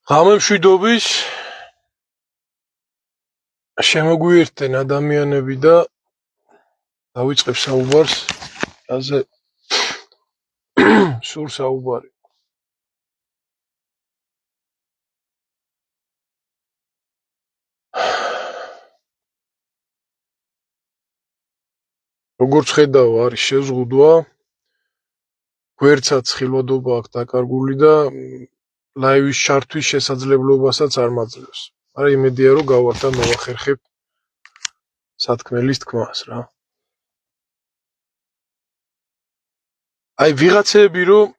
ღამემშვიდობის შემოგვიერთდნენ ადამიანები და დავიწყებ საუბარს, რაზე სულ საუბარი. როგორც ხედავ, არის შეზღუდვა, გვერდსაც ხილვადობა აქვს დაკარგული და ლაივის ჩართვის შესაძლებლობასაც არ მაძლევს. მაგრამ იმედია, რომ გავართ და მოვახერხებ სათქმელის თქმას რა. აი ვიღაცები რომ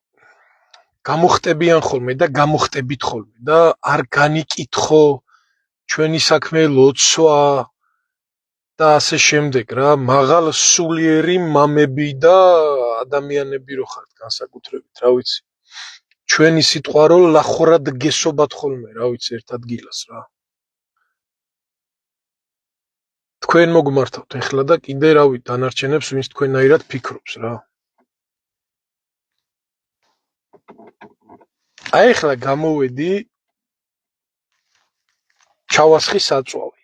გამოხტებიან ხოლმე და გამოხტებით ხოლმე და არ განიკითხო ჩვენი საქმე ლოცვა და ასე შემდეგ რა, მაღალ სულიერი მამები და ადამიანები რო ხართ განსაკუთრებით, რა ვიცი. ჩვენი სიტყვა რო ლახურად გესობათ ხოლმე, რა ვიცი, ერთ ადგილას რა. თქვენ მოგმართავთ ეხლა და კიდე რავი დანარჩენებს ვინც თქვენაირად ფიქრობს რა. აი ეხლა გამოვედი ჩავასხი საწვავი.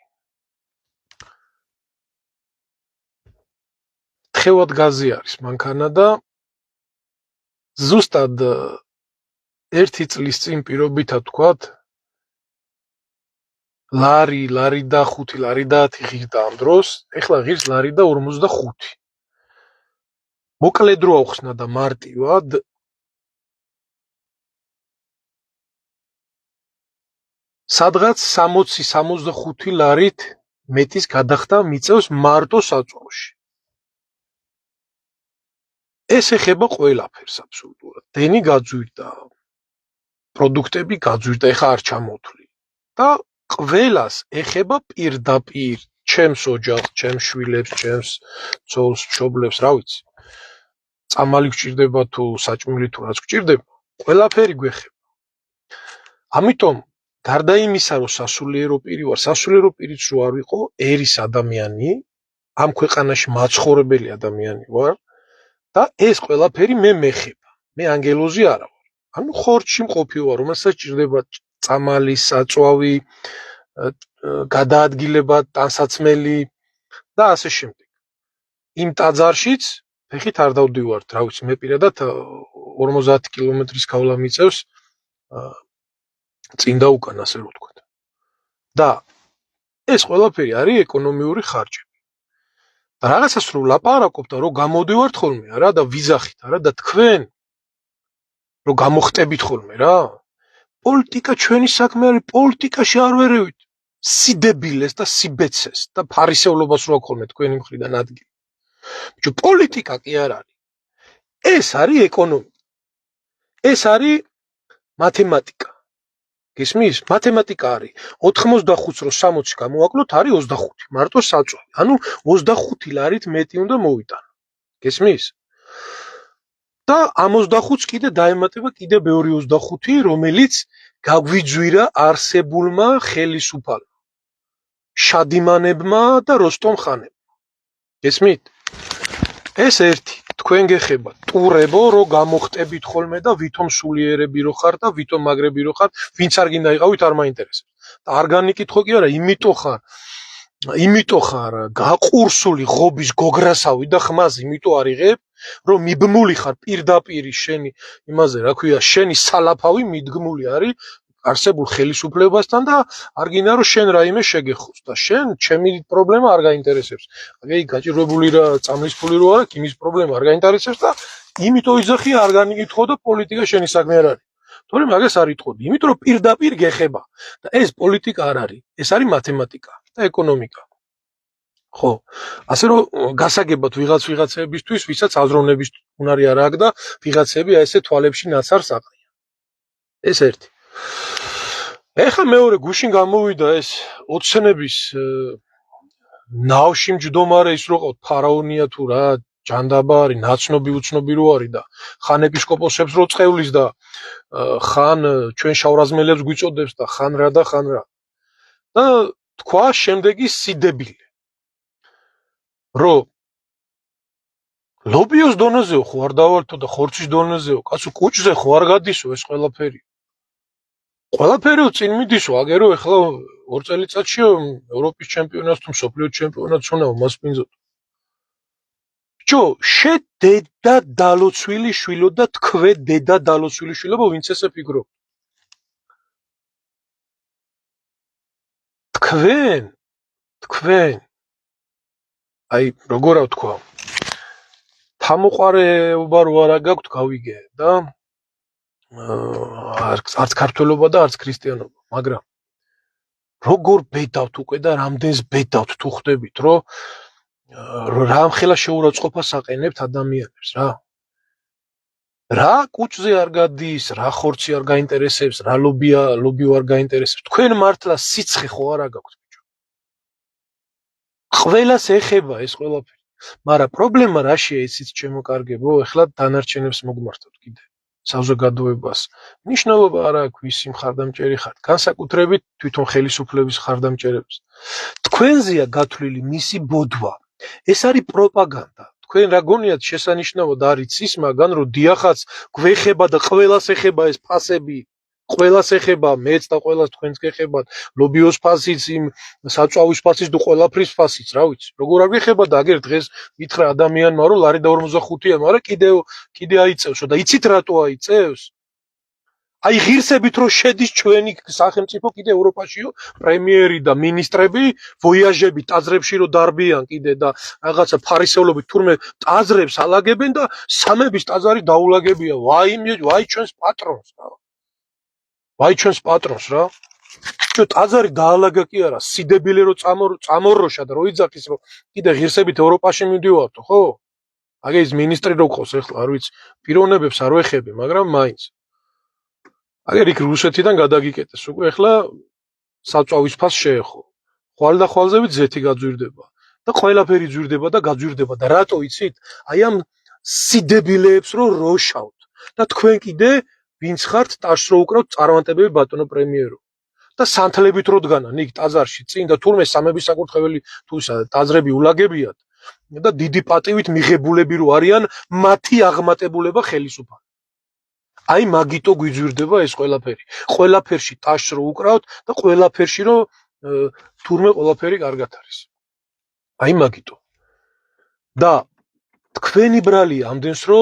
თხევად გაზი არის მანქანა და ზუსტად 1 წლის წინ პირობითად ვთქვათ ლარი და 5 ლარი და 10 ღირდა ამ დროს, ეხლა ღირს ლარი და 45. მოკლედ რო ავხსნა და მარტივად სადღაც 60-65 ლარით მეტის გადახდა მიწევს მარტო საწვავში. ეს ეხება ყველაფერს აბსოლუტურად. დენი გაძვირდა, პროდუქტები გაძვირდა, ეხა არ ჩამოთვლი. და ყველას ეხება პირდაპირ, ჩემს ოჯახს, ჩემს შვილებს, ჩემს ცოლს, მშობლებს, რა ვიცი. წამალი გჭირდება თუ საჭმელი თუ რაც გჭირდება, ყველაფერი გვეხება. ამიტომ გარდა იმისა, რომ სასულიერო პირი ვარ, სასულიერო პირიც რო არ ვიყო, ერის ადამიანი, ამ ქვეყანაში მაცხოვრებელი ადამიანი ვარ და ეს ყველაფერი მე მეხება. მე ანგელოზი არა ვარ. ანუ ხორცში მყოფი ვარ, რომელსაც ჭირდება წამალი, საწვავი, გადაადგილება, ტანსაცმელი და ასე შემდეგ. იმ ტაძარშიც ფეხით არ დავდივართ, რა ვიცი, მე პირადად 50 კილომეტრის გავლა მიწევს წინ და უკან, ასე რომ ვთქვათ. და ეს ყველაფერი არის ეკონომიური ხარჯები. და რაღაცას რო ლაპარაკობ და რო გამოდივართ ხოლმე არა და ვიზახით არა და თქვენ რო გამოხტებით ხოლმე რა. პოლიტიკა ჩვენი საქმე არის, პოლიტიკაში არ ვერევით. სიდებილეს და სიბეცეს და ფარისევლობას რო აქვს ხოლმე თქვენი მხრიდან ადგილი. ბიჭო, პოლიტიკა კი არ არის. ეს არის ეკონომიკა. ეს არის მათემატიკა. გესმის? მათემატიკა არის 85-ს რო 60-ში გამოვაკლოთ, არის 25. მარტო საწვავი. ანუ 25 ლარით მეტი უნდა მოვიტანო. გესმის? და ამ 25-ს კიდე დაემატება კიდე მეორე 25, რომელიც გაგვიძვირა არსებულმა ხელისუფალმა, შადიმანებმა და როსტომ ხანებმა. გესმით? ეს ერთი, თქვენ გეხება ტურებო რო გამოხტებით ხოლმე და ვითომ სულიერები რო ხარ და ვითომ მაგრები რო ხარ, ვინც არ გინდა იყავით არ მაინტერესებს. და არ განიკითხო კი არა, იმიტომ ხარ გაყურსული ღობის გოგრასავი და ხმას იმიტომ არ იღებ, რომ მიბმული ხარ პირდაპირ შენი იმაზე, რა ქვია, შენი სალაფავი მიდგმული არის არსებულ ხელისუფლებასთან და არ გინდა რომ შენ რაიმე შეგეხოს და შენ ჩემი პრობლემა არ გაინტერესებს. აი გაჭირვებული რა წამლის ფული რო არა, იმის პრობლემა არ გაინტერესებს და იმიტომ იძახი არ განიკითხო და პოლიტიკა შენი საქმე არ არის. თორემ მაგას არ იტყოდი, იმიტომ რომ პირდაპირ გეხება და ეს პოლიტიკა არ არის, ეს არის მათემატიკა და ეკონომიკა. ხო, ასე რომ გასაგებად ვიღაცებისთვის, ვისაც აზროვნების უნარი არ აქვს და ვიღაცები აი ესე თვალებში ნაცარს აყრიან. ეს ერთი. ეხლა მეორე გუშინ გამოვიდა ეს ოცნების ნავში მჯდომარე ის რო ყავთ ფარაონია თუ რა, ჯანდაბა არის, ნაცნობი უცნობი რო არის და ხან ეპისკოპოსებს რო წევლის და ხან ჩვენ შავრაზმელებს გვიწოდებს და ხან რა და ხან რა. და თქვა შემდეგი სიდებილე. რომ ლობიოს დონეზეო ხო არ დავალთო და ხორცის დონეზეო, კაცო კუჭზე ხო არ გადისო ეს ყველაფერი. ყველაფერი წინ მიდისო, აგერო ეხლა 2 წელიწადში ევროპის ჩემპიონატს თუ მსოფლიო ჩემპიონატს უნდა მოსპინძოთ. ბიჭო, შე დედა დალოცვილი შვილო და თქვე დედა დალოცვილი შვილო, ვინც ესე ფიქრობ. თქვენ აი როგორ ვთქვა, თამოყარეობა რო არა გაქვთ გავიგე და არც ქართველობა და არც ქრისტიანობა, მაგრამ როგორ ბედავთ უკვე და რამდენს ბედავთ თუ ხვდებით, რომ რამხელა შეურაცხყოფას აყენებთ ადამიანებს რა. რა კუჭზე არ გადის, რა ხორცი არ გაინტერესებს, რა ლობიო არ გაინტერესებს. თქვენ მართლა სიცხე ხო არა გაქვთ ბიჭო. ყველას ეხება ეს ყველაფერი. მაგრამ პრობლემა რაშია იცით ჩემო კარგებო, ეხლა დანარჩენებს მოგმართოთ კიდე. საზოგადოებას ნიშნულობა არ აქვს ვისი მხარდამჭერი ხართ, განსაკუთრებით თვითონ ხელისუფლების მხარდამჭერებს. თქვენზეა გათვლილი მისი ბოდვა. ეს არის პროპაგანდა. თქვენ რა გონიათ შესანიშნავად არის ის მაგან რომ დიახაც გვეხება და ყველას ეხება ეს ფასები, ყველას ეხება, მეც და ყველას თქვენს გეხებათ, ლობიოს ფასიც, იმ საწვავის ფასიც და ყველაფრის ფასიც, რა ვიცი. როგორ არ გეხება და აგერ დღეს ითხრა ადამიანმა რომ ლარი და 45-ია, მაგრამ კიდე აიწევსო და იცით რატო აიწევს? აი ღირსებით რომ შედის ჩვენი სახელმწიფო კიდე ევროპაშიო, პრემიერი და მინისტრები, ვოიაჟები ტაძრებში რომ დარბიან კიდე და რაღაცა ფარისევლობით თურმე ტაძრებს ალაგებენ და სამების ტაძარი დაულაგებია. ვაი ჩვენს პატრონს რა. ვაი ჩვენს პატრონს რა. ბიჭო ტაძარი დაალაგა კი არა, სიდებილე რომ წამოროშა და რო იძახის რომ კიდე ღირსებით ევროპაში მივდივართ, ხო? აგე ის მინისტრი რო ყავს ეხლა, არ ვიცი, პიროვნებებს არ ვეხები, მაგრამ მაინც. აგერ იქ რუსეთიდან გადაგიკეტეს უკვე ეხლა საწვავის ფას შეეხო. ხვალ და ხვალზევით ზეთი გაძვირდება და ყველაფერი ძვირდება და გაძვირდება და რატო იცით? აი ამ სიდებილეებს რო როშავთ და თქვენ კიდე ვინც ხართ ტაშს რო უკრავთ წარმატებები ბატონო პრემიერო. და სანთლებით რო დგანან იქ ტაძარში წინ და თურმე სამების საკურთხეველი თუ ტაძრები ულაგებიათ და დიდი პატივით მიღებულები რო არიან მათი აღმატებულება ხელისუფალ. აი მაგიტო გვიძვირდება ეს ყველაფერი. ყველაფერში ტაშს რო უკრავთ და ყველაფერში რო თურმე ყველაფერი კარგად არის. აი მაგიტო. და თქვენი ბრალია ამდენს რო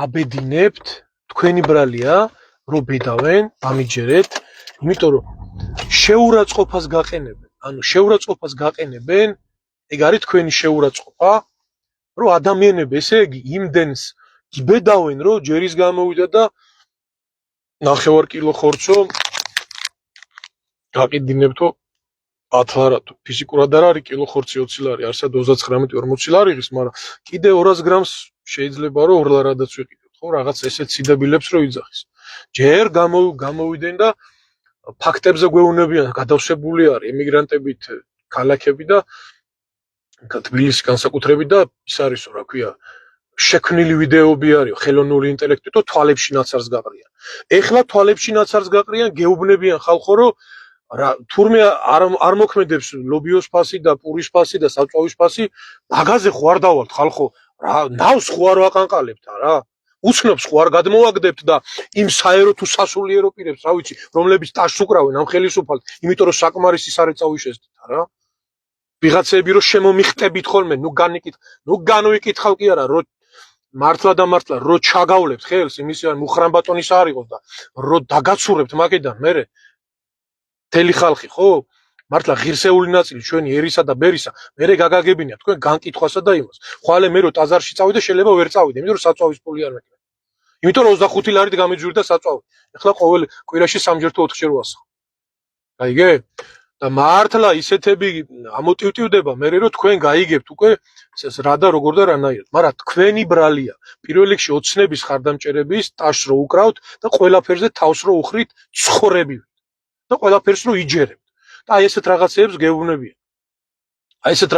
აბედინებთ, თქვენი ბრალია რო ბედავენ, ამიჯერეთ, იმიტომ რომ შეურაცხყოფას გაყენებენ. ანუ შეურაცხყოფას გაყენებენ, ეგ არის თქვენი შეურაცხყოფა, რომ ადამიანები ესე იგი იმდენს იბედავენ, რომ ჯერის გამოვიდა და 9 კილო ხორცო გაყიდინებთო 10 ლარათო. ფიზიკურად არ არის კილო ხორცი 20 ლარი, არსად 39-40 ლარი ის, მაგრამ კიდე 200 გრამს შეიძლება რომ 2 ლარადაც ვიყიდოთ, ხო, რაღაც ესეთ სიდებილებს რო იძახის. ჯერ გამოვიდნენ და ფაქტებზე გვეუბნებიან, გადავსებული არის ემიგრანტებით ქალაქები და თბილისი განსაკუთრებით და ის არისო, რა ქვია, შექმნილი ვიდეოები არის, ხელოვნური ინტელექტით და თვალებში ნაცარს გაყრიან. ეხლა თვალებში ნაცარს გაყრიან, გეუბნებიან ხალხო, რომ თურმე არ მოქმედებს ლობიოს ფასი და პურის ფასი და საწვავის ფასი, მაგაზე ხო არ დავალთ ხალხო, რა ნავს ხო არ ვაყანყალებთ რა. უცნობს ხო არ გადმოვაგდებთ და იმ საერო თუ სასულიერო პირებს, რა ვიცი, რომლებიც ტაშს უკრავენ ამ ხელისუფალს, იმიტომ რომ საკმარისი სარეწაო შეესდით რა. ვიღაცები რომ შემომიხტებით ხოლმე, ნუ განვიკითხავ კი არა, რომ მართლა და მართლა რო ჩაგავლებთ ხელს იმის მუხრან ბატონის არ იყოს და რო დაგაცურებთ მაგედან მერე მთელი ხალხი ხო მართლა ღირსეული ნაწილი ჩვენი ერისა და ბერისა მერე გაგაგებინია თქვენ განკითხვასა და იმას ხვალე მე რო ტაძარში წავიდე შეიძლება ვერ წავიდე იმიტომ რომ საწვავის პული არ მექნება იმიტომ რომ 25 ლარით გამიძვირდა საწვავი ეხლა ყოველ კვირაში 3-ჯერ თუ 4-ჯერ ვასხო გაიგე და მართლა ისეთები ამოტივტივდება მე რომ თქვენ გაიგებთ უკვე რა და როგორ და რანაირად მაგრამ თქვენი ბრალია პირველ რიგში ოცნების ხარდამჭერების ტაშს რო უკრავთ და ყველაფერზე თავს რო უხრით ცხოვრები და ყველაფერს რო იჯერებთ და აი ესეთ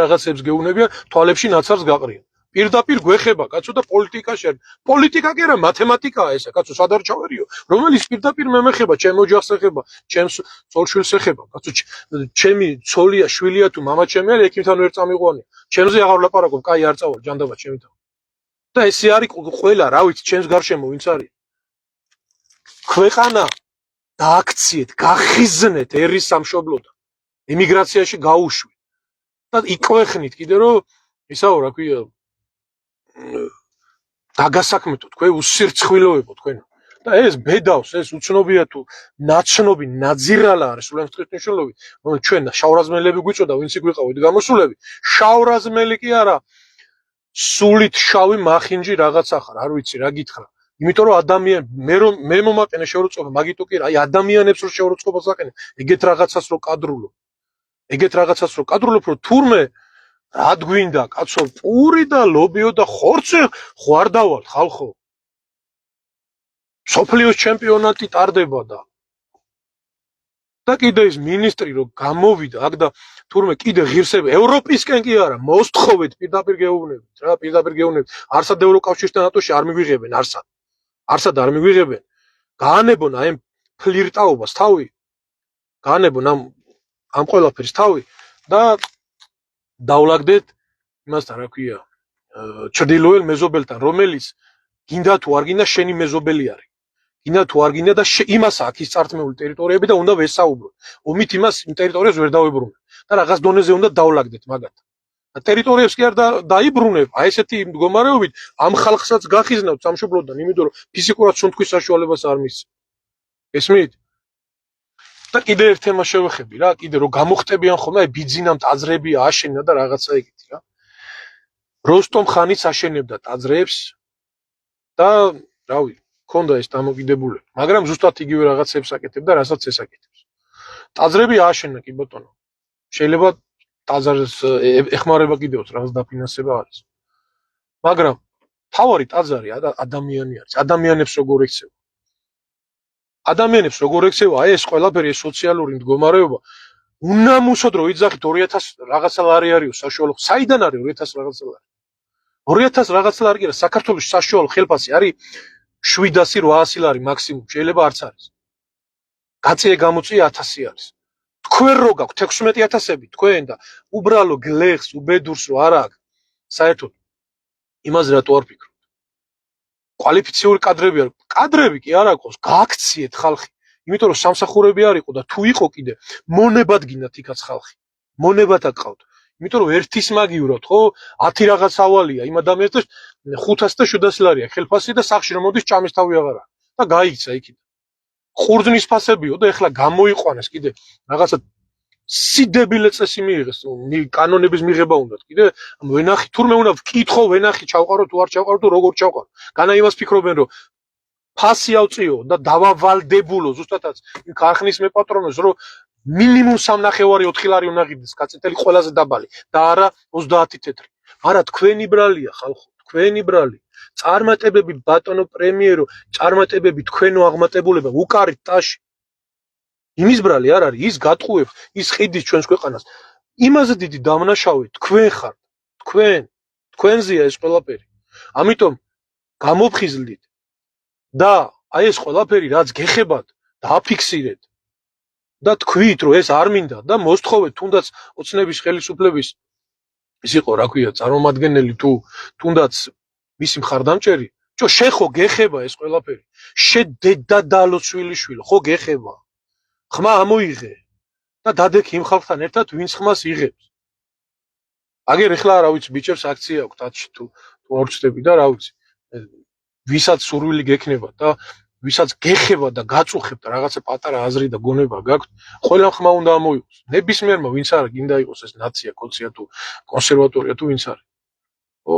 რაღაცებს გეუბნებიან თვალებში ნაცარს გაყრიან პირდაპირ გვეხება კაცო და პოლიტიკაში არის პოლიტიკა კი არა მათემატიკაა ესა კაცო სად არ ჩავერიო რომელიც პირდაპირ მე მეხება ჩემ ოჯახს ეხება ჩემს ცოლ-შვილს ეხება კაცო ჩემი ცოლია შვილია თუ მამა ჩემი არის ექიმთან ვერ წამიყვანია ჩემზე აღარ ვლაპარაკობ კაი არ წავალ ჯანდაბა ჩემთან და ესე არის ყველა რა ვიცი ჩემს გარშემო ვინც არის ქვეყანა დააქციეთ, გახიზნეთ ერის სამშობლოდან, ემიგრაციაში გაუშვით და იკვეხნით კიდე რომ ისაო რა ქვია დაგასაქმეთო თქვენ უსირცხვილოებო თქვენ და ეს ბედავს ეს უცნობია თუ ნაცნობი ნაძირალა არის სულემ ღვთისმშობლები რომ ჩვენ შავრაზმელები გვიწოდა ვინც იყვავით გამოსულები შავრაზმელი კი არა სულით შავი მახინჯი რაღაცა ხარ არ ვიცი რა გითხრა იმიტომ რომ ადამიან მე მომაყენე შეუროცხყოფა მაგიტო კი აი ადამიანებს რო შეუროცხყოფას აყენე ეგეთ რაღაცას რო კადრულობ რომ თურმე რა გვინდა კაცო პური და ლობიო და ხორცი ხوار დავალ ხალხო სოფლიოს ჩემპიონატი ტარდება და კიდე ის მინისტრი რო გამოვიდა აქ და თურმე კიდე ღირსები ევროპისკენ კი არა მოსთხოვეთ პირდაპირ გეუბნებით არსად ევროკავშირთან ნატოში არ მიგვიღებენ არსად არ მიგვიღებენ გაანებონ აი ფლირტაობას თავი გაანებონ ამ ყველაფერს თავი და დავლაგდეთ იმასთან რა ქვია ჩრდილოელ მეზობელთან რომელიც გინდა თუ არ გინდა შენი მეზობელი არის გინდა თუ არ გინდა და იმას აქვს ის წართმეული ტერიტორიები და უნდა ვესაუბროთ ომით იმას იმ ტერიტორიას ვერ დავებრუნებ და რაღაც დონეზე უნდა დავლაგდეთ მაგათ და ტერიტორიებს კი არ დაიბრუნებ აი ესეთი მდგომარეობით ამ ხალხსაც გახიზნავთ სამშობლოდან იმიტომ რომ ფიზიკურად სუნთქვის საშუალებას არ მისცემ ესმით და კიდე ერთ თემას შევეხები რა კიდე რომ გამოხტებიან ხოლმე აი ბიძინამ ტაძრები აშენა და რაღაცა ეგეთი რა როსტომ ხანიც აშენებდა ტაძრებს და რავი ქონდა ეს დამოკიდებულება მაგრამ ზუსტად იგივე რაღაცებს აკეთებდა რასაც ეს აკეთებს ტაძრები აშენა კი ბატონო შეიძლება ტაძარს ეხმარება კიდევაც რაღაც დაფინანსება არის მაგრამ თავარი ტაძარი ადამიანი არის ადამიანებს როგორ ექცევა აი ეს ყველაფერი ეს სოციალური მდგომარეობა უნამუსოდ რომ იძახით 2000 რაღაცა ლარი არისო საშუალო საიდან არის 2000 რაღაცა ლარი 2000 რაღაცა ლარი კი არა საქართველოს საშუალო ხელფასი არის 700-800 ლარი მაქსიმუმ შეიძლება არც არის გაწიე გამოწია 1000 არის თქვენ რო გაქვთ 16000-ები თქვენ და უბრალო გლეხს უბედურს რო არ აქვს საერთოდ იმაზე რატო არ ფიქრობთ კვალიფიციური კადრები კი არ აქვს გააქციეთ ხალხი იმიტომ რომ სამსახურები არ იყო და თუ იყო კიდე მონებად გინდათ იქაც ხალხი მონებად აკყავთ იმიტომ რომ ერთის მაგივრად ხო 10 რაღაც ავალია იმ ადამიანს და 500 და 700 ლარია ხელფასი და სახში რომ მოდის ჭამის თავი აღარა და გაიქცა იქიდან ყურძნის ფასებიო და ეხლა გამოიყვანეს კიდე რაღაცა სიდებილე წესი მიიღეს კანონების მიღება უნდათ კიდე ვენახი თურმე უნდა ვკითხო ვენახი ჩავყარო თუ არ ჩავყარო თუ როგორ ჩავყარო განა იმას ფიქრობენ რომ ფასი ავწიო და დავავალდებულო ზუსტადაც იმ ქარხნის მეპატრონოს რომ მინიმუმ 3.5-4 ლარი უნდა ღირდეს კაცეთელი ყველაზე დაბალი და არა 30 თეთრი არა თქვენი ბრალია ხალხო თქვენი ბრალი წარმატებები ბატონო პრემიერო წარმატებები თქვენო აღმატებულება უკარით ტაში იმის ბრალი არ არის ის გატყუებს ის ყიდის ჩვენს ქვეყანას იმაზე დიდი დამნაშავე თქვენ ხართ თქვენზეა ეს ყველაფერი ამიტომ გამოფხიზლდით და აი ეს ყველაფერი რაც გეხებათ დააფიქსირეთ და თქვით რომ ეს არ მინდა და მოსთხოვეთ თუნდაც ოცნების ხელისუფლების ის იყო რა ქვია წარმომადგენელი თუ თუნდაც მისი მხარდამჭერი შეხო გეხება ეს ყველაფერი შედედა დალოცვილიშვილო ხო გეხება ხმა ამოიღე და დადექი იმ ხალხთან ერთად ვინც ხმას იღებს აგერ ეხლა რა ვიცი ბიჭებს აქცია აქვს ათში თუ არ ვწდები და რა ვიცი ვისაც სურვილი გექნება და ვისაც გეხება და გაწუხებთ რაღაცა პატარა აზრი და გონება გაქვთ ყველამ ხმა უნდა ამოიღოს ნებისმიერმა ვინც არა გინდა იყოს ეს ნაცია კოცია თუ კონსერვატორია თუ ვინც არის ხო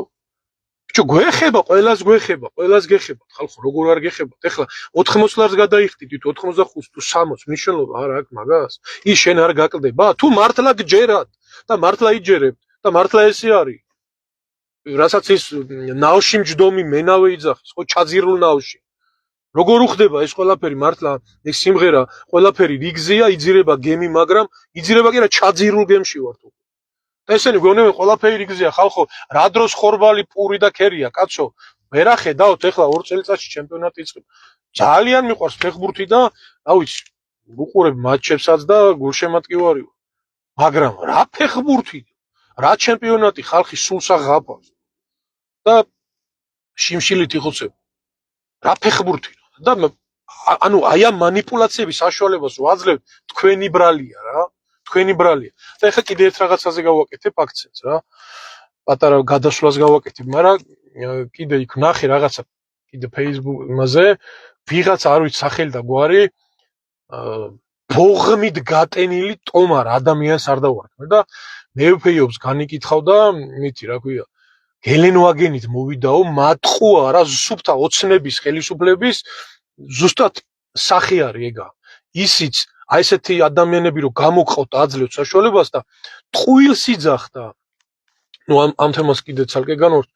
ბიჭო გვეხება ყველას გეხებათ ხალხო როგორ არ გეხებათ ეხლა 80 ლარს გადაიხდით 85 თუ 60 მნიშვნელობა არ აქვს მაგას ის შენ არ გაკლდება თუ მართლა გჯერათ და მართლა იჯერებთ და მართლა ესე არის რასაც ის ნავში მჯდომი მენავე იძახის ხო ჩაძირულ ნავში როგორ უხდება ეს ყველაფერი მართლა ეს სიმღერა ყველაფერი რიგზეა იძირება გემი მაგრამ იძირება კი რა ჩაძირულ გემში ვართ და ესენი გვეუბნებიან ყველაფერი რიგზეა ხალხო რა დროს ხორბალი პური და ქერია კაცო ვერახედავთ ეხლა 2 წელიწადში ჩემპიონატი იწყება ძალიან მიყვარს ფეხბურთი და რა ვიცი უყურებ მატჩებსაც და გულშემატკივარი მაგრამ რა ფეხბურთი რა ჩემპიონატი ხალხი სულს აღაფავს და შიმშილით იხოცებ რა ფეხბურთი და ანუ აი ამ манипуляციების საშუალებას ვაძლევთ თქვენი ბრალია რა თქვენი ბრალია და ეხლა კიდე ერთ რაღაცაზე გავაკეთებ აქცენტს რა პატარა გადასვლას გავაკეთებ მაგრამ კიდე იქ ნახე რაღაცა კიდე Facebook-ზე ვიღაც არ ვიცი სახელი და გვარი ბოღმით გატენილი ტომარ ადამიანს არ დავარქმე და მეუფეიობს განიკითხავ და მითი რა ქვია გელენვაგენით მოვიდაო მატყუ არა სუფთა ოცნების ხელისუფლების ზუსტად სახე არის ეგა ისიც აი ესეთი ადამიანები რომ გამოგყავთ აძლევთ საშუალებას და ტყუილს იძახდა ნუ ამ თემას კიდე ცალკე განვართ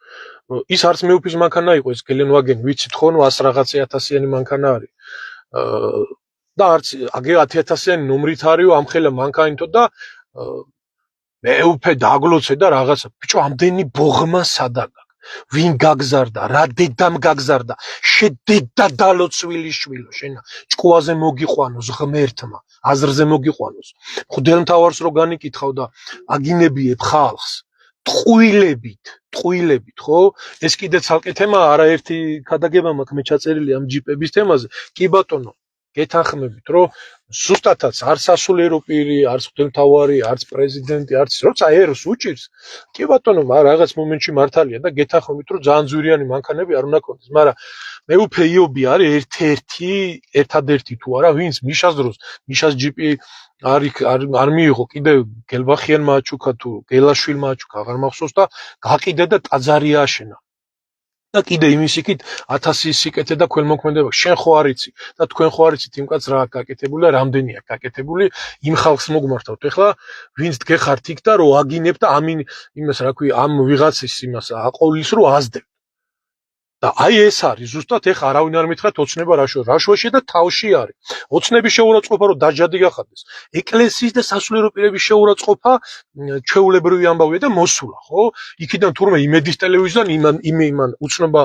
ის არც მეუფის მანქანა იყო ეს გელენვაგენი ვიცით ხო ნუ 100 რაღაცე 1000-იანი მანქანა არის და არც აგე 10000-იანი ნომრით არისო ამხელა მანქანითო და მეუფე დაგლოცე და რაღაცა ბიჭო ამდენი ბოღმა სადაგა ვინ გაგზარდა რა დედამ გაგზარდა შედედა დალოცვილი შვილო შენა ჭკუაზე მოგიყვანოს ღმერთმა აზრზე მოგიყვანოს მღვდელმთავარს რო განიკითხავ და აგინებიებ ხალხს ტყუილებით ხო ეს კიდე ცალკე თემა არაერთი ქადაგება მაქვს მე ჩაწერილი ამ ჯიპების თემაზე კი ბატონო გეთანხმებით რომ ზუსტადაც არც სასულიერო პირი არც მღვდელმთავარი არც პრეზიდენტი არც როცა ერს უჭირს კი ბატონო რაღაც მომენტში მართალია და გეთანხმებით რომ ძალიან ძვირიანი მანქანები არ უნდა კონდეს მაგრამ მეუფე იობი არის ერთადერთი თუ არა ვინც მიშას დროს მიშას ჯიპი არ მიიღო კიდე გელბახიანმა აჩუქა თუ გელაშვილმა აჩუქა აღარ მახსოვს და გაყიდე და ტაძარი აშენა და კიდე იმის იქით 1000 სიკეთე და ქველმოქმედება შენ ხო არიცი და თქვენ ხო არიცით იმ კაც რა გაკეთებული და რამდენია გაკეთებული იმ ხალხს მოგმართავთ ეხლა ვინც დგეხართ იქ და რო აგინებ და იმას რა ქვია ამ ვიღაცის იმას აყოლის რო აზდებ და აი ეს არის ზუსტად ეხლა არავინ არ მითხრათ ოცნება რაშვაში და თავში არის ოცნების შეურაცხყოფა რო დაჯადი გახადეს ეკლესიის და სასულიერო პირების შეურაცხყოფა ჩვეულებრივი ამბავია და მოსულა ხო იქიდან თურმე იმედის ტელევიზიიდან იმან უცნობა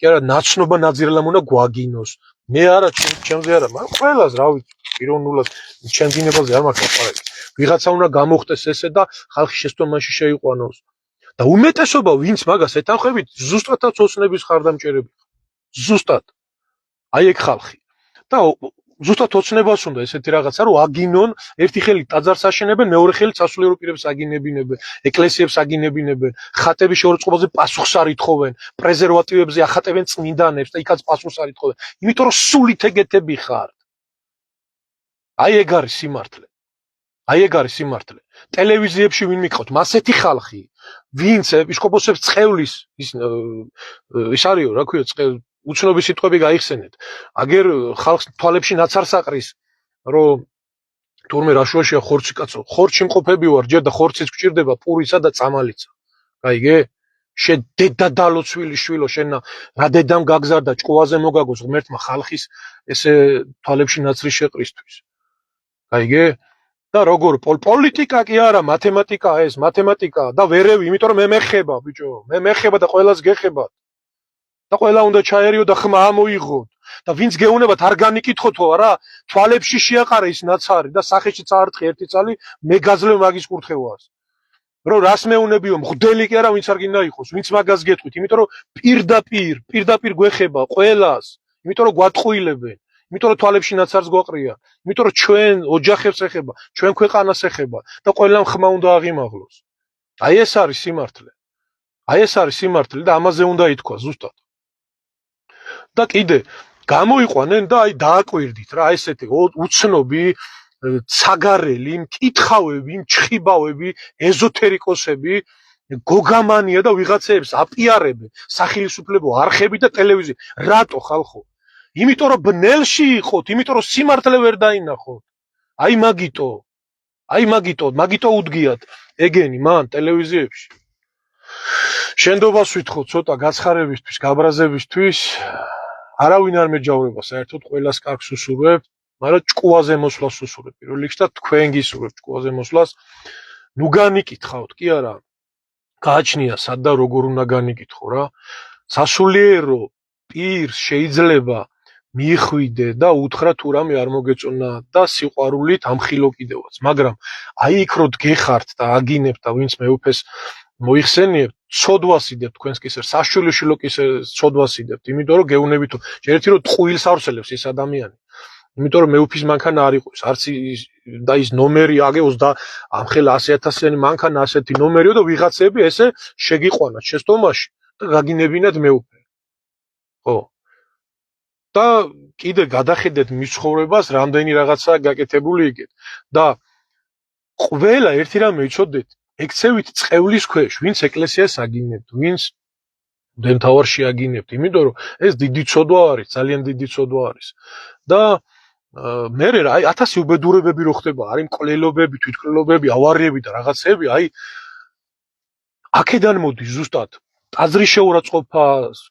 კი არა ნაცნობა ნაძირლა უნდა გვაგინოს მე არა ჩემზე არა მაგრამ ყველას რა ვიცი პიროვნულად ჩემ დინებაზე არ მაქვს ლაპარაკი ვიღაცა უნდა გამოხდეს ესე და ხალხი შეცდომაში შეიყვანოს და უმეტესობა ვინც მაგას ეთანხმებით ზუსტადაც ოცნების ხარდამჭერები ზუსტად აი ეგ ხალხი და ზუსტად ოცნებას უნდა ესეთი რაღაცა რომ აგინონ ერთი ხელით ტაძარს აშენებენ მეორე ხელით სასულიერო პირებს აგინებინებენ ეკლესიებს აგინებინებენ ხატების შეურაცხყოფაზე პასუხს არ ითხოვენ პრეზერვატივებზე ახატებენ წმინდანებს და იქაც პასუხს არ ითხოვენ იმიტომ რომ სულით ეგეთები ხართ აი ეგ არის სიმართლე ტელევიზიებში ვინ მიყავთ მასეთი ხალხი ვინც ეპისკოპოსებს წყევლის ის არისო რა ქვია უცნობის სიტყვები გაიხსენეთ აგერ ხალხს თვალებში ნაცარს აყრის რომ თურმე რაშვაშია ხორცი კაცო ხორცში მყოფები ვარ ჯერ და ხორციც გჭირდება პურისა და წამალიცა გაიგე შენ დედა დალოცვილი შვილო შენ რა დედამ გაგზარდა ჭკუაზე მოგაგოს ღმერთმა ხალხის ესე თვალებში ნაცრის შეყრისთვის გაიგე და როგორ პოლიტიკა კი არა მათემატიკაა ეს მათემატიკა და ვერევი იმიტომ რომ მე მეხება ბიჭო მე მეხება და ყველას გეხებათ და ყველა უნდა ჩაერიო და ხმა ამოიღოთ და ვინც გეუნებათ არ განიკითხოთო არა თვალებში შეაყარა ის ნაცარი და სახეში წაარტყი ერთი წალი მე გაძლევ მაგის კურთხევას რომ რას მეუნებიო მღვდელი კი არა ვინც არ გინდა იყოს ვინც მაგას გეტყვით იმიტომ რომ პირდაპირ გვეხება ყველას იმიტომ რომ გვატყუილებენ იმიტომ რომ თვალებში ნაცარს გვაყრია იმიტომ რომ ჩვენ ოჯახებს ეხება ჩვენ ქვეყანას ეხება და ყველამ ხმა უნდა აღიმაღლოს აი ეს არის სიმართლე და ამაზე უნდა ითქვა ზუსტად და კიდე გამოიყვანენ და აი დააკვირდით რა ესეთი უცნობი ცაგარელი მკითხავები მჩხიბავები ეზოთერიკოსები გოგამანია და ვიღაცეებს აპიარებენ სახელმწიფო არხები და ტელევიზია რატო ხალხო იმიტომ რომ ბნელში იყოთ იმიტომ რომ სიმართლე ვერ დაინახოთ აი მაგიტო უდგიათ ეგენი მან ტელევიზიებში შენდობას ვითხოვ ცოტა გაცხარებისთვის გაბრაზებისთვის არავინ არ მეჯავრება საერთოდ ყველას კარგს უსურვებ მაგრამ ჭკუაზე მოსვლას უსურვებ პირველ რიგში და თქვენ გისურვებთ ჭკუაზე მოსვლას ნუ განიკითხავთ კი არა გააჩნია სად და როგორ უნდა განიკითხო რა სასულიერო პირს შეიძლება მიხვიდე და უთხრა თუ რამე არ მოგეწონა და სიყვარულით ამხილო კიდევაც მაგრამ აი იქ რო დგეხართ და აგინებთ და ვინც მეუფეს მოიხსენიებთ, ცოდვასიდებთ თქვენს კისერს, საშვილიშვილო კისერს ცოდვასიდებთ, იმიტომ რომ გეუნებით რომ ჯერ ერთი რომ ტყუილს ავრცელებს ეს ადამიანი. იმიტომ რომ მეუფის მანქანა არ იყოს, არც და ის ნომერი აგე 20 ამხელა 100,000-იანი მანქანა ასეთი ნომერიო და ვიღაცები ესე შეგიყვანათ შეცდომაში და გაგინებინათ მეუფე. ხო. და კიდე გადახედეთ მის ცხოვრებას, რამდენი რაღაცა გაკეთებული იქეთ და ყველა ერთი რამე იცოდეთ, ექცევით წყევლის ქვეშ, ვინც ეკლესიას აგინებთ, ვინც დემთავარში აგინებთ, იმიტომ რომ ეს დიდი ცოდვა არის, ძალიან დიდი ცოდვა არის. და მე რა, აი 1000 უბედურებები რო ხდება, არის მკვლელობები, თვითმკვლელობები, ავარიები და რაღაცები, აი აქედან მოდის ზუსტად ტაძრის შეურაცხყოფა,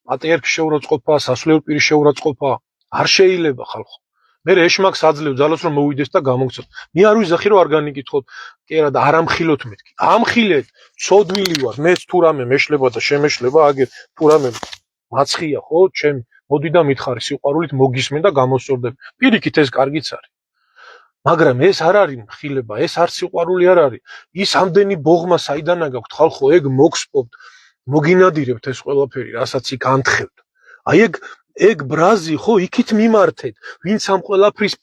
პატრიარქის შეურაცხყოფა, სასულიერო პირის შეურაცხყოფა, არ შეიძლება ხალხო. მე ეშმაკს აძლევ ძალას რომ მოვიდეს და გამოგცემ. მე არ ვიზახი რომ არ განიკითხოთ, კი არა და არ ამხილოთ მეთქი. ამხილეთ, ცოდვილი ვარ, მეც თუ რამე მეშლება და შემეშლება, აგერ თუ რამე მაცხია ხო, ჩემი მოდი და მითხარი სიყვარულით მოგისმენ და გამოსწორდები. პირიქით ეს კარგიც არის. მაგრამ ეს არ არის მხილება, ეს არ სიყვარული არ არის. ის ამდენი ბოღმა საიდანა გაქვთ ხალხო, ეგ მოგსპობთ, მოგინადირებთ ეს ყველაფერი, რასაც იქ ანთხევთ. აი ეგ ბრაზი ხო, იქით მიმართეთ, ვინც ამ ყველაფრის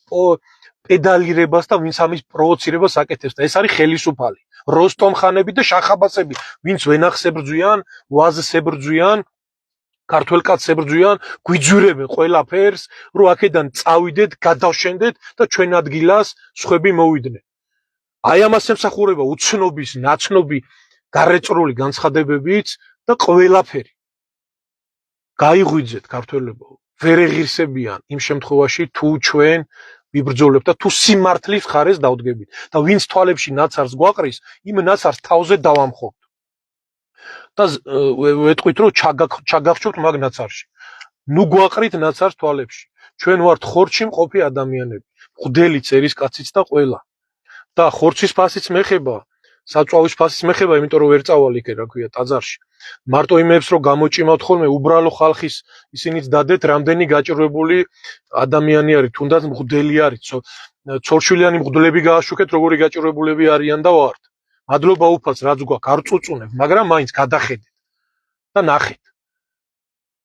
პედალირებას და ვინც ამის პროვოცირებას აკეთებს და ეს არის ხელისუფალი. როსტომ ხანები და შახაბასები, ვინც ვენახს ებრძვიან, ვაზს ებრძვიან, ქართველ კაცს ებრძვიან, გვიძვირებენ ყველაფერს, რომ აქედან წავიდეთ, გადავშენდეთ და ჩვენ ადგილას სხვები მოვიდნენ. აი ამას ემსახურება უცნობის, ნაცნობი, გარეწრული განცხადებებიც და ყველაფერი. გაიღვიძეთ ქართველებო, ვერ ეღირსებიან იმ შემთხვევაში თუ ჩვენ ვიბრძოლებთ და თუ სიმართლის მხარეს დავდგებით და ვინც თვალებში ნაცარს გვაყრის, იმ ნაცარს თავზე დავამხობთ. და ვეტყვით რომ ჩაგახშობთ მაგ ნაცარში. ნუ გვაყრით ნაცარს თვალებში. ჩვენ ვართ ხორცში მყოფი ადამიანები, მღვდელი წერისკაციც და ყველა. და ხორცის ფასიც მეხება, საწვავის ფასიც მეხება, იმიტომ რომ ვერ წავალ იქ, რა ქვია, ტაძარში. მარტო იმებს რომ გამოჭიმავთ ხოლმე უბრალო ხალხის ისინიც დადეთ, რამდენი გაჭირვებული ადამიანი არის, თუნდაც მღვდელი არის, ცოლშვილიანი მღვდლები გააშუქეთ, როგორი გაჭირვებულები არიან და ვართ. მადლობა უფალს, რაც გვაქვს, არ წუწუნებ, მაგრამ მაინც გადახედეთ და ნახეთ.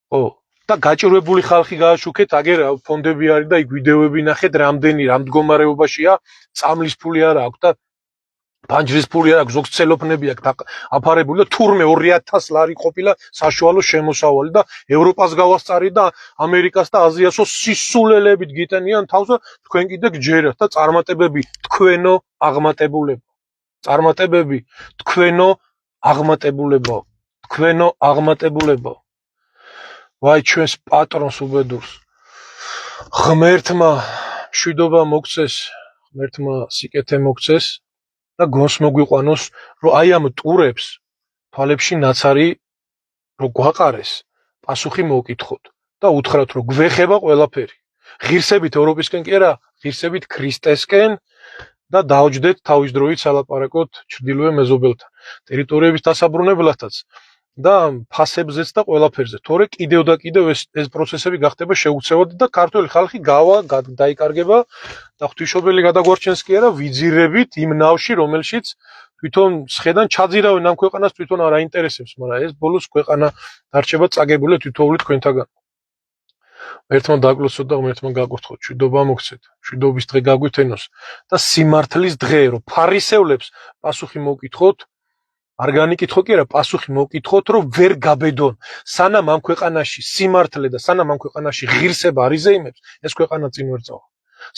ხო, და გაჭირვებული ხალხი გააშუქეთ, აგერ ფონდები არის და იქ ვიდეოები ნახეთ, რამდენი რამ მდგომარეობაშია, წამლის ფული არ აქვს და ფანჯრის ფული არ აქვს, ზოგს ცელოფნები აქვს აფარებული და თურმე 2000 ლარი ყოფილა საშუალო შემოსავალი და ევროპას გავასწარი და ამერიკას და აზიასო სისულელებით გიტენიან თავს და თქვენ კიდე გჯერათ და წარმატებები თქვენო აღმატებულებო. წარმატებები თქვენო აღმატებულებო. თქვენო აღმატებულებო. ვაი ჩვენს პატრონს უბედურს. ღმერთმა მშვიდობა მოგცეს, ღმერთმა სიკეთე მოგცეს და გონს მოგვიყვანოს, რომ აი ამ ტურებს თვალებში ნაცარი რო გვაყარეს, პასუხი მოვკითხოთ და უთხრათ, რომ გვეხება ყველაფერი. ღირსებით ევროპისკენ კი არა, ღირსებით ქრისტესკენ და დაუჯდეთ თავის დროით სალაპარაკოთ ჩრდილოე მეზობელთან, ტერიტორიების დასაბრუნებლათაც და ფასებზეც და ყველაფერზე. თორე კიდევ და კიდევ ეს პროცესები გახდება შეუცვლელად და ქართული ხალხი დაიკარგება და ღვთისმშობელი გადაგვარჩენს კი არა ვიძირებით იმ ნავში, რომელშიც თვითონ სხედან ჩაძირავენ ამ ქვეყანას, თვითონ არ აინტერესებს, მაგრამ ეს ბოლოს ქვეყანა დარჩება წაგებული თითოეული თქვენთაგან. ერთმა დაკლოცოთ და ღმერთმა გაკურთხოთ, მშვიდობა მოგცეთ, მშვიდობის დღე გაგვითენოს და სიმართლის დღე, რომ ფარისევლებს პასუხი მოვკითხოთ, არ განიკითხო კი არა, პასუხი მოვკითხოთ, რომ ვერ გაბედონ. სანამ ამ ქვეყანაში სიმართლე და სანამ ამ ქვეყანაში ღირსება არ იზეიმებს, ეს ქვეყანა წინ ვერ წავა.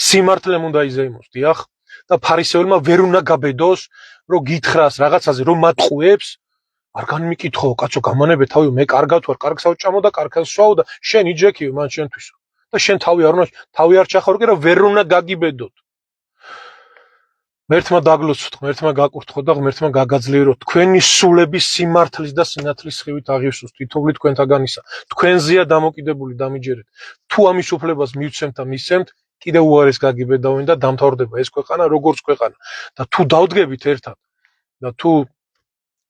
სიმართლემ უნდა იზეიმოს, დიახ, და ფარისეველმა ვერ უნდა გაბედოს, რომ გითხრას რაღაცაზე, რომ მატყუებს, არ განმიკითხო, კაცო, გამანებე თავი, მე კარგად ვარ, კარგს ავჭამო და კარგს ვსვაო და შენ იჯექი მან შენთვისო. და შენ თავი არ ჩახარო კი არა, ვერ უნდა გაგიბედოთ. ღმერთმა დაგლოცოთ, ღმერთმა გაკურთხოთ და ღმერთმა გაგაძლიეროთ. თქვენი სულების სიმართლის და სინათლის სხივით აღივსოს თითოეული თქვენთაგანისა. თქვენზეა დამოკიდებული დამიჯერეთ. თუ ამის უფლებას მივცემთ და მისცემთ, კიდევ უარეს გაგიბედავენ და დამთავრდება ეს ქვეყანა როგორც ქვეყანა. და თუ დავდგებით ერთად და თუ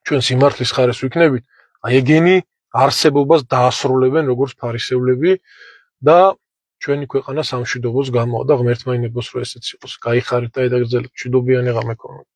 ჩვენ სიმართლის ხარეს ვიქნებით, აი ეგენი არსებობას დაასრულებენ როგორც ფარისევლები და ჩვენი ქვეყანა სამშვიდობოს გამოვა და ღმერთმა ინებოს რომ ესეც იყოს. გაიხარეთ და ედაგრძელეთ. მშვიდობიანი ღამე გქონოთ.